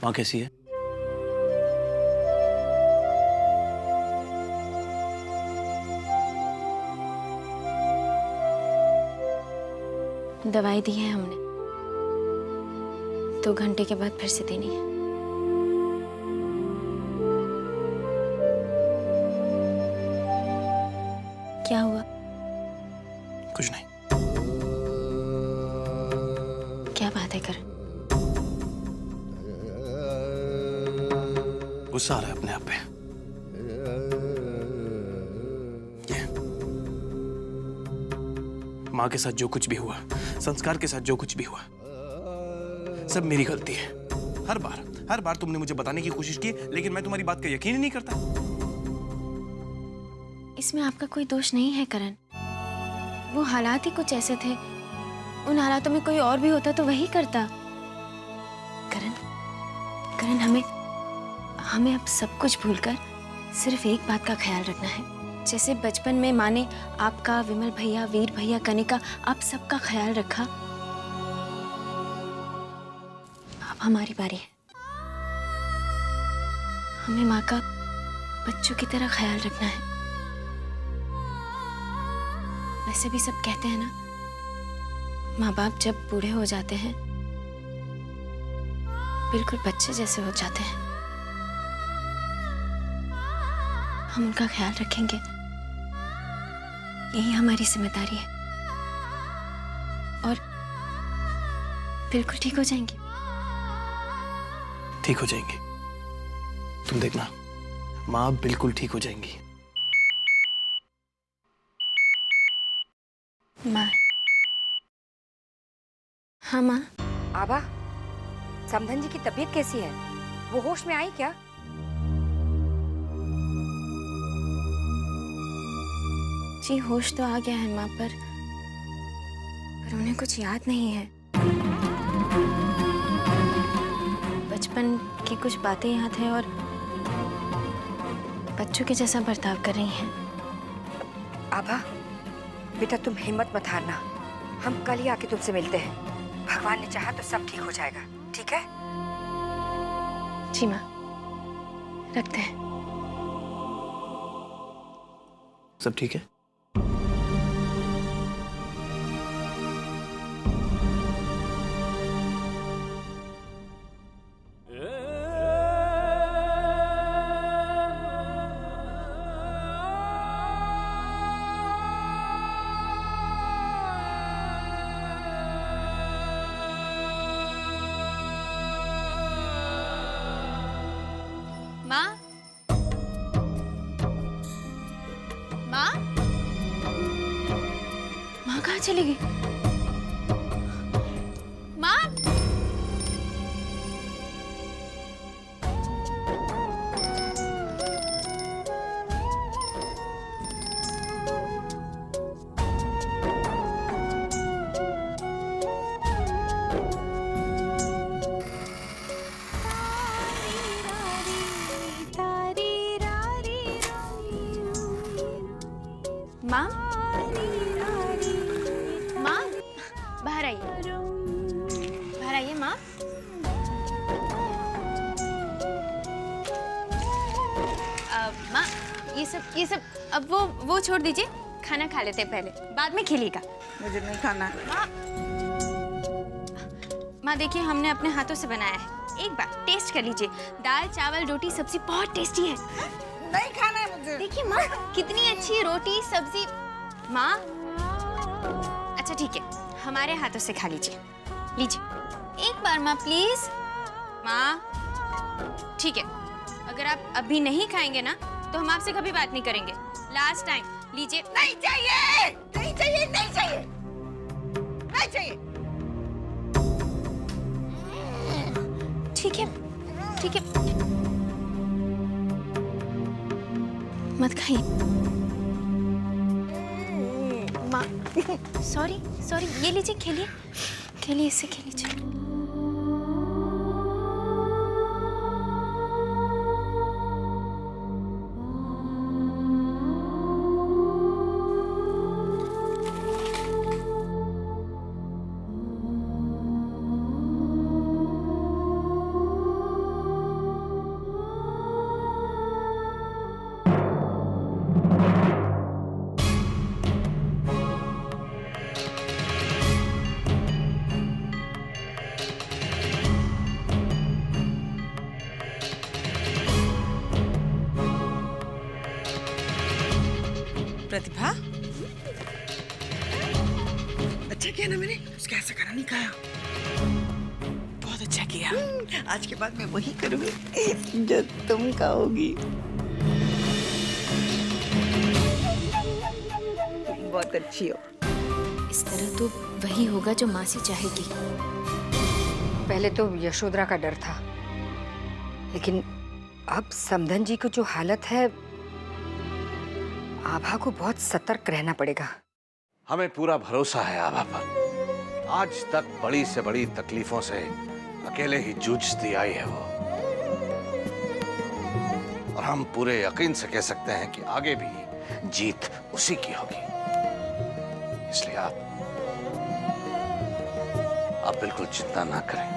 माँ कैसी है? दवाई दी है हमने, 2 घंटे के बाद फिर से देनी है। क्या हुआ? कुछ नहीं। क्या बात है करण? गुस्सा आ रहा है अपने आप पे। ये माँ के साथ जो कुछ भी हुआ, संस्कार के साथ जो कुछ भी हुआ, सब मेरी गलती है। हर बार तुमने मुझे बताने की कोशिश की, लेकिन मैं तुम्हारी बात का यकीन ही नहीं करता। इसमें आपका कोई दोष नहीं है करण। वो हालात ही कुछ ऐसे थे। उन हालातों में कोई और भी होता तो वही करता। करण हमें अब सब कुछ भूलकर सिर्फ एक बात का ख्याल रखना है। जैसे बचपन में माँ ने आपका, विमल भैया, वीर भैया, कनिका, आप सबका ख्याल रखा, अब हमारी बारी है। हमें माँ का बच्चों की तरह ख्याल रखना है। वैसे भी सब कहते हैं ना, माँ बाप जब बूढ़े हो जाते हैं बिल्कुल बच्चे जैसे हो जाते हैं। हम उनका ख्याल रखेंगे, यही हमारी जिम्मेदारी है। और बिल्कुल ठीक हो जाएंगी। ठीक हो जाएंगी, तुम देखना, माँ बिल्कुल ठीक हो जाएंगी। माँ। हाँ माँ। आबा, समधन जी की तबीयत कैसी है? वो होश में आई क्या? जी होश तो आ गया है माँ, पर उन्हें कुछ याद नहीं है। बचपन की कुछ बातें याद है और बच्चों के जैसा बर्ताव कर रही हैं। आभा, बेटा तुम हिम्मत मत हारना। हम कल ही आके तुमसे मिलते हैं। भगवान ने चाहा तो सब ठीक हो जाएगा, ठीक है? जी माँ, रखते हैं। सब ठीक है? माँ? माँ? माँ कहाँ चली गई? माँ? माँ? माँ? बाहर आइए। बाहर आइए माँ। माँ, ये सब अब वो छोड़ दीजिए। खाना खा लेते हैं पहले, बाद में खेलिएगा। मुझे नहीं खाना। माँ देखिए, हमने अपने हाथों से बनाया है। एक बार टेस्ट कर लीजिए। दाल, चावल, रोटी, सब्जी बहुत टेस्टी है। नहीं खाना है मुझे। देखिए माँ, कितनी अच्छी रोटी सब्जी। माँ, अच्छा ठीक है, हमारे हाथों से खा लीजिए। लीजिए एक बार माँ प्लीज। माँ ठीक है, अगर आप अभी नहीं खाएंगे ना तो हम आपसे कभी बात नहीं करेंगे। लास्ट टाइम लीजिए। नहीं चाहिए, नहीं चाहिए, नहीं चाहिए, नहीं चाहिए। ठीक है, ठीक है, मत खाइए। माँ सॉरी सॉरी, ये लीजिए, खेलिए खेलिए, इससे खेलिए। प्रतिभा, अच्छा किया ना मैंने उसके हाथ से खाना नहीं खाया। बहुत अच्छा किया। आज के बाद मैं वही करूंगी जो तुम खाओगी। बहुत अच्छी हो। इस तरह तो वही होगा जो मासी चाहेगी। पहले तो यशोधरा का डर था, लेकिन अब समधन जी की जो हालत है, आभा को बहुत सतर्क रहना पड़ेगा। हमें पूरा भरोसा है आभा पर। आज तक बड़ी से बड़ी तकलीफों से अकेले ही जूझती आई है वो, और हम पूरे यकीन से कह सकते हैं कि आगे भी जीत उसी की होगी। इसलिए आप बिल्कुल चिंता ना करें।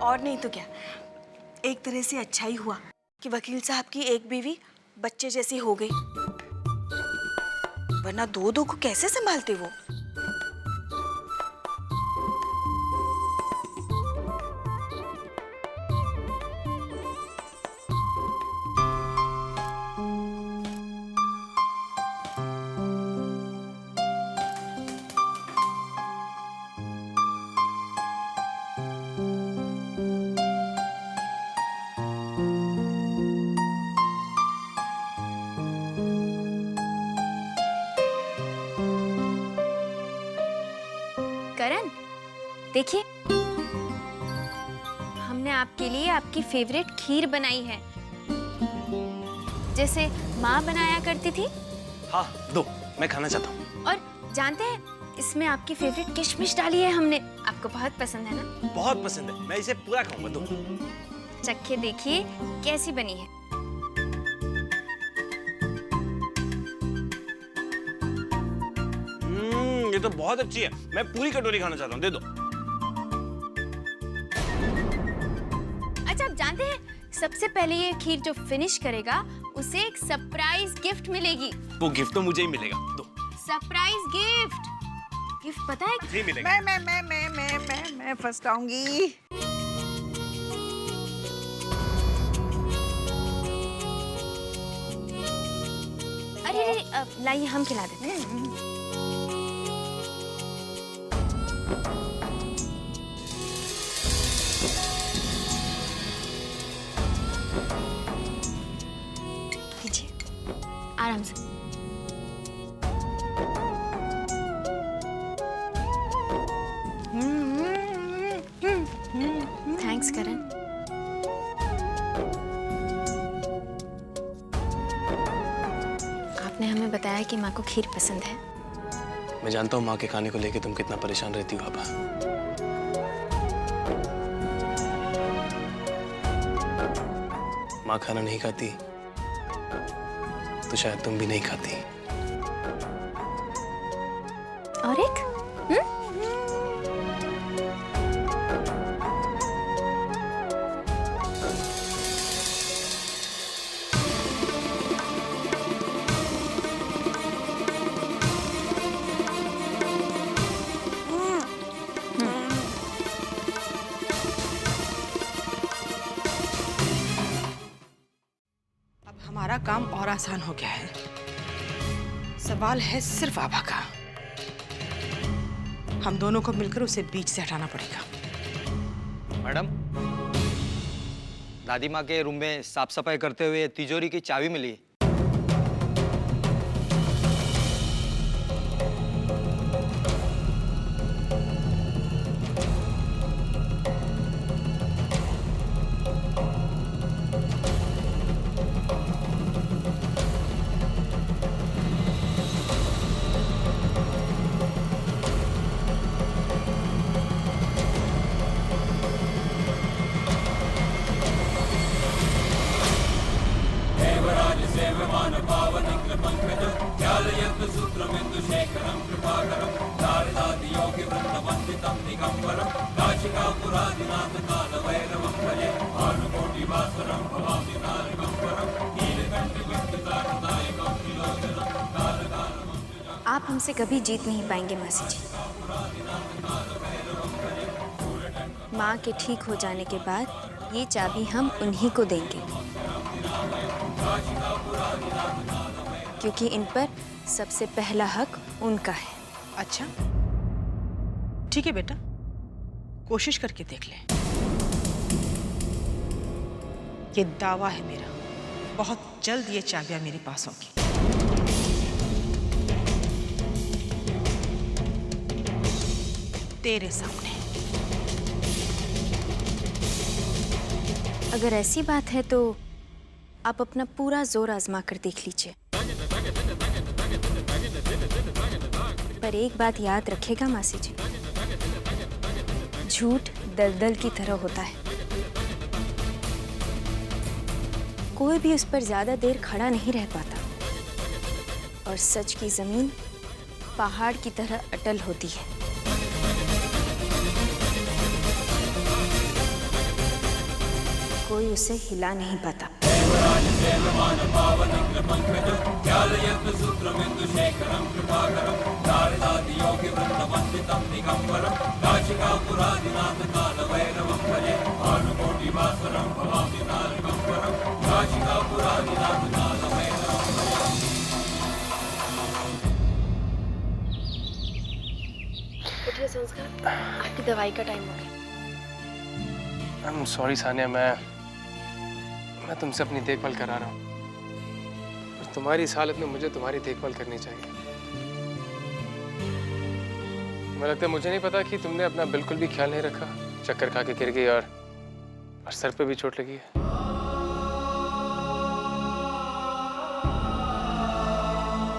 और नहीं तो क्या, एक तरह से अच्छा ही हुआ कि वकील साहब की एक बीवी बच्चे जैसी हो गई, वरना दो को कैसे संभालते वो। करण, देखिए, हमने आपके लिए आपकी फेवरेट खीर बनाई है, जैसे माँ बनाया करती थी। हाँ दो, मैं खाना चाहता हूँ। और जानते हैं, इसमें आपकी फेवरेट किशमिश डाली है हमने। आपको बहुत पसंद है ना? बहुत पसंद है, मैं इसे पूरा खाऊंगा। दो। चखे देखिए कैसी बनी है। ये तो बहुत अच्छी है, मैं पूरी कटोरी खाना चाहता हूँ। दे दो। अच्छा, आप जानते हैं, सबसे पहले ये खीर जो फिनिश करेगा उसे एक सरप्राइज गिफ्ट मिलेगी। वो गिफ्ट तो मुझे ही मिलेगा। दो। Surprise gift. गिफ्ट पता है? मुझे ही मिलेगा। मैं फर्स्ट आऊंगी। अरे लाइए, हम खिला देते हैं। आराम से। थैंक्स करण। आपने हमें बताया कि माँ को खीर पसंद है। मैं जानता हूँ माँ के खाने को लेके तुम कितना परेशान रहती हो आभा। माँ खाना नहीं खाती तो शायद तुम भी नहीं खाती। और एक हमारा काम और आसान हो गया है। सवाल है सिर्फ आभा का। हम दोनों को मिलकर उसे बीच से हटाना पड़ेगा। मैडम, दादी माँ के रूम में साफ सफाई करते हुए तिजोरी की चाबी मिली। आप हमसे कभी जीत नहीं पाएंगे मासी जी। माँ के ठीक हो जाने के बाद ये चाबी हम उन्हीं को देंगे, क्योंकि इन पर सबसे पहला हक उनका है। अच्छा ठीक है बेटा, कोशिश करके देख ले। ये दावा है मेरा, बहुत जल्द ये चाबियां मेरे पास होंगी। तेरे सामने। अगर ऐसी बात है तो आप अपना पूरा जोर आजमा कर देख लीजिए, पर एक बात याद रखेगा मासी जी, झूठ दलदल की तरह होता है, कोई भी उस पर ज्यादा देर खड़ा नहीं रह पाता, और सच की जमीन पहाड़ की तरह अटल होती है। कोई उसे हिला नहीं पाता। उठिए संस्कार, आपकी दवाई का टाइम हो गया। I'm sorry सानिया, मैं तुमसे अपनी देखभाल करा रहा हूँ, और तुम्हारी इस हालत में मुझे तुम्हारी देखभाल करनी चाहिए। तुम्हें लगता है मुझे नहीं पता कि तुमने अपना बिल्कुल भी ख्याल नहीं रखा, चक्कर खा के गिर गई और सर पे भी चोट लगी है।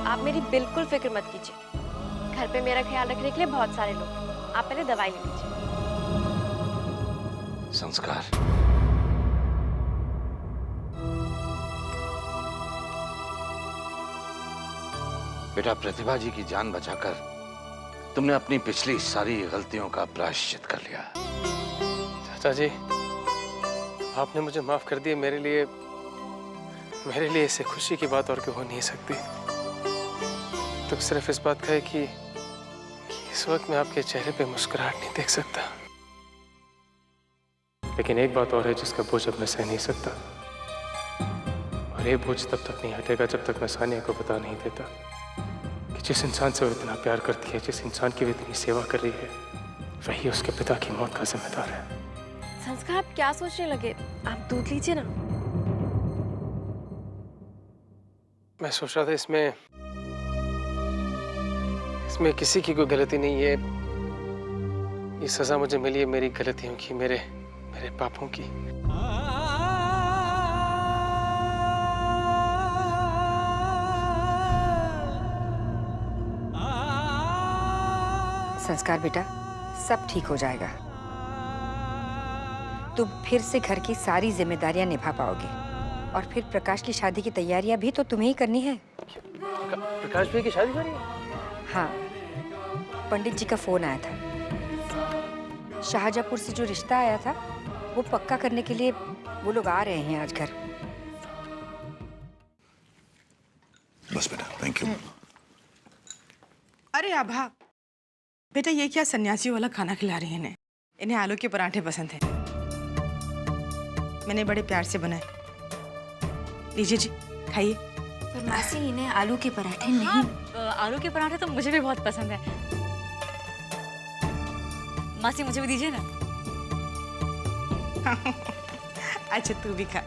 आप मेरी बिल्कुल फिक्र मत कीजिए, घर पे मेरा ख्याल रखने के लिए बहुत सारे लोग हैं। आप पहले दवाई ले लीजिए। संस्कार, बेटा प्रतिभा जी की जान बचाकर तुमने अपनी पिछली सारी गलतियों का प्रायश्चित कर लिया। चाचा जी, आपने मुझे माफ कर दिया। मेरे लिए इससे खुशी की बात और क्यों हो नहीं सकती। तो सिर्फ इस बात का है कि इस वक्त मैं आपके चेहरे पे मुस्कुराहट नहीं देख सकता, लेकिन एक बात और है जिसका बोझ अब मैं सह नहीं सकता, और ये बोझ तब तक नहीं हटेगा जब तक मैं सानिया को बता नहीं देता कि जिस इंसान से वो इतना प्यार करती है, जिस इंसान की वो इतनी सेवा कर रही है, वही उसके पिता की मौत का जिम्मेदार है। संस्कार, आप क्या सोचने लगे? आप दूध लीजिए ना। मैं सोच रहा था इसमें किसी की कोई गलती नहीं है। ये सजा मुझे मिली है मेरी गलतियों की, मेरे पापों की। संस्कार बेटा, सब ठीक हो जाएगा। तुम फिर से घर की सारी जिम्मेदारियां निभा पाओगे, और फिर प्रकाश की शादी की तैयारियां भी तो तुम्हें ही करनी है। प्रकाश भाई की शादी हो रही है? हाँ, पंडित जी का फोन आया था। शाहजहांपुर से जो रिश्ता आया था वो पक्का करने के लिए वो लोग आ रहे हैं आज घर। बस बेटा, थैंक यू। अरे आभा बेटा, ये क्या सन्यासी वाला खाना खिला रही है इन्हें? इन्हें आलू के पराठे पसंद है, मैंने बड़े प्यार से बनाए। लीजिए जी, खाइए। पर मासी, इन्हें आलू के पराठे नहीं। आलू के पराठे तो मुझे भी बहुत पसंद है। मासी, मुझे भी दीजिए ना। अच्छा तू भी खा।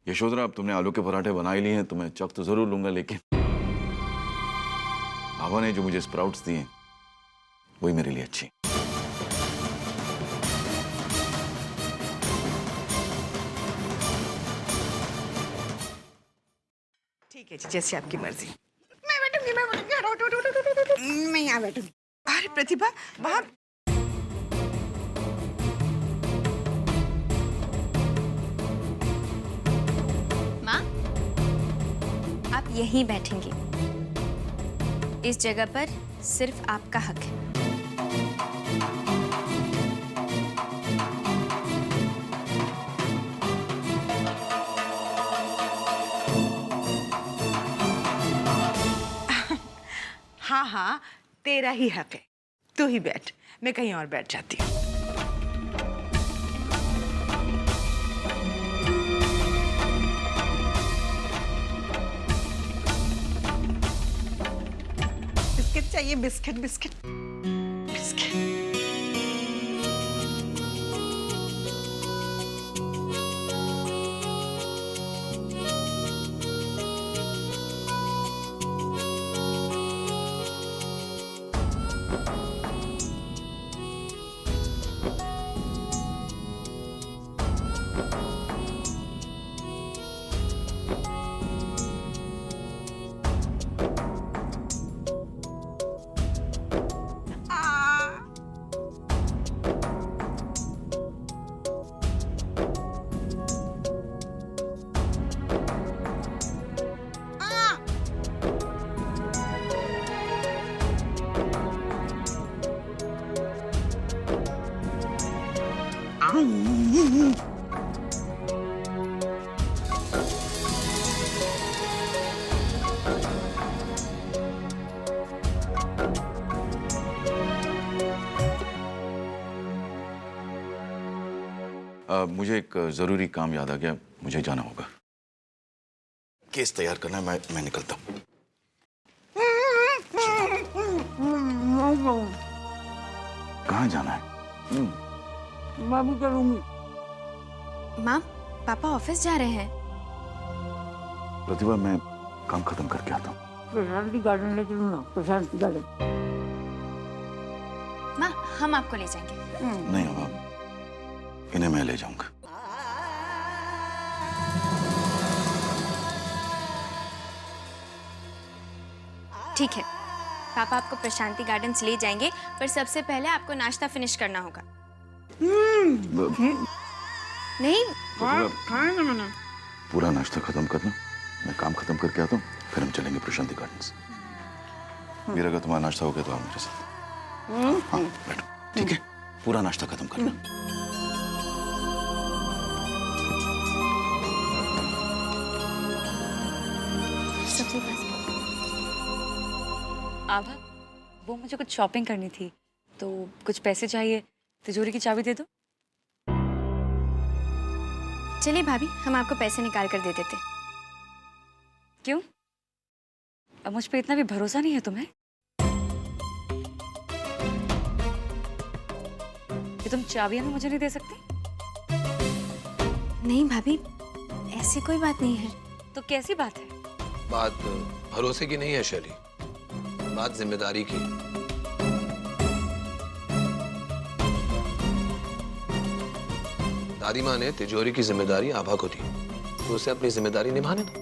यशोधरा, अब तुमने आलू के पराठे बना ही लिए हैं तो मैं चख तो जरूर लूंगा, लेकिन आभा ने जो मुझे स्प्राउट्स दिए वही मेरे लिए अच्छी। ठीक है जी, जैसे आपकी मर्जी। मैं बैठूंगी। मैं यहाँ बैठूंगी। अरे प्रतिभा, वहां माँ, आप यहीं बैठेंगे। इस जगह पर सिर्फ आपका हक है। हाँ हाँ, तेरा ही हक है, तू ही बैठ, मैं कहीं और बैठ जाती हूँ। बिस्किट चाहिए? Biscuit biscuit biscuit. मुझे एक ज़रूरी काम याद आ गया, मुझे जाना होगा। केस तैयार करना है, मैं निकलता हूँ। कहाँ जाना है? बाबू करूंगी। माँ, पापा ऑफिस जा रहे हैं। प्रतिभा, मैं काम खत्म करके आता हूँ। प्रशांति गार्डन ले चलूँ ना? प्रशांति गार्डन। माँ, हम आपको ले जाएंगे। नहीं अब इन्हें मैं ले जाऊंगा। ठीक है, पापा आपको प्रशांति गार्डन्स ले जाएंगे, पर सबसे पहले आपको नाश्ता फिनिश करना होगा। नहीं, खाएंगे मैंने। पूरा नाश्ता खत्म करना, मैं काम खत्म करके आता हूँ, फिर हम चलेंगे प्रशांति गार्डन्स। मेरा अगर तुम्हारा नाश्ता हो गया तो आओ मेरे साथ। हाँ बैठो, ठीक है? पूरा नाश्ता खत्म करना। सबसे पास आभा, वो मुझे कुछ शॉपिंग करनी थी, तो कुछ पैसे चाहिए, तिजोरी की चाबी दे दो। चलिए भाभी, हम आपको पैसे निकाल कर दे देते। क्यों? अब मुझ पे इतना भी भरोसा नहीं है तुम्हें? कि तुम चाबियां भी मुझे नहीं दे सकती? नहीं भाभी, ऐसी कोई बात नहीं है। तो कैसी बात है? बात भरोसे की नहीं है शैली, बात जिम्मेदारी की। दादी माँ ने तिजोरी की जिम्मेदारी आभा को दी, तो उसे अपनी जिम्मेदारी निभाने दो।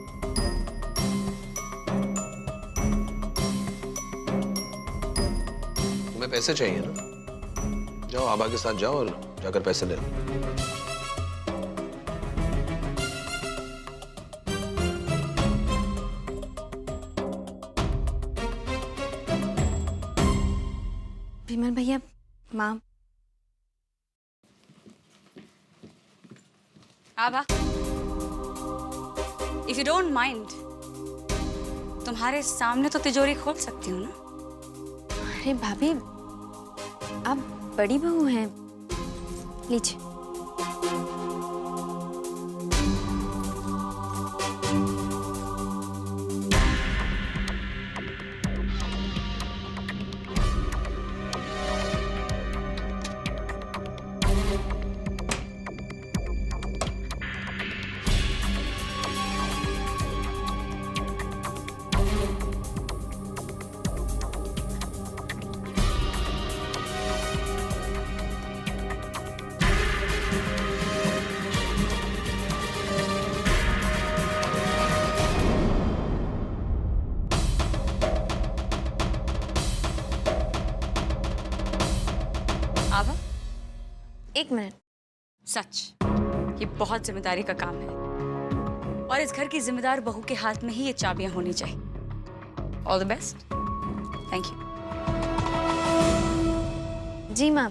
तुम्हें पैसे चाहिए ना? जाओ आभा के साथ जाओ और जाकर पैसे ले लो। विमल भैया, माँ। आभा, इफ यू डोंट माइंड, तुम्हारे सामने तो तिजोरी खोल सकती हूँ ना? अरे भाभी, आप बड़ी बहू हैं, लीजिए। आभा, एक मिनट। सच, ये बहुत जिम्मेदारी का काम है और इस घर की जिम्मेदार बहू के हाथ में ही ये चाबियां होनी चाहिए। All the best. Thank you. जी माँ।